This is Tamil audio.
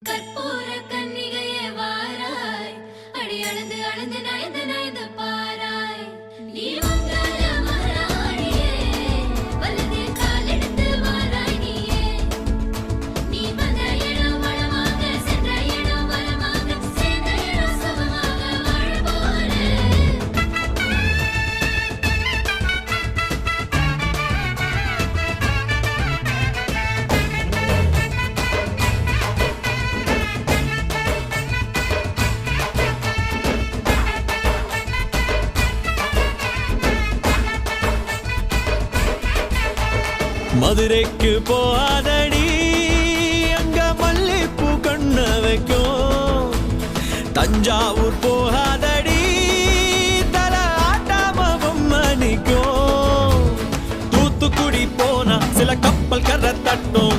கற்பூர கன்னிகையே வாராய், அடி அளந்து அளந்து நயந்து நயந்து பாராய். நீ மங்கள மகாராணியே, வலது காலெடுத்து வாராய் நீயே. நீ வந்த இடம் வளமாக, சென்ற இடம் வளமாக, சேர்ந்த இடம் சுகமாக வாழ போறேன். மதுரைக்கு போகாதடி, அங்க மல்லிப்பூ கண்ண வைக்கும். தஞ்சாவூர் போகாதடி, தல ஆட்டாம பொம்மணிக்கும். தூத்துக்குடி போனா சில கப்பல் கரை தட்டும்.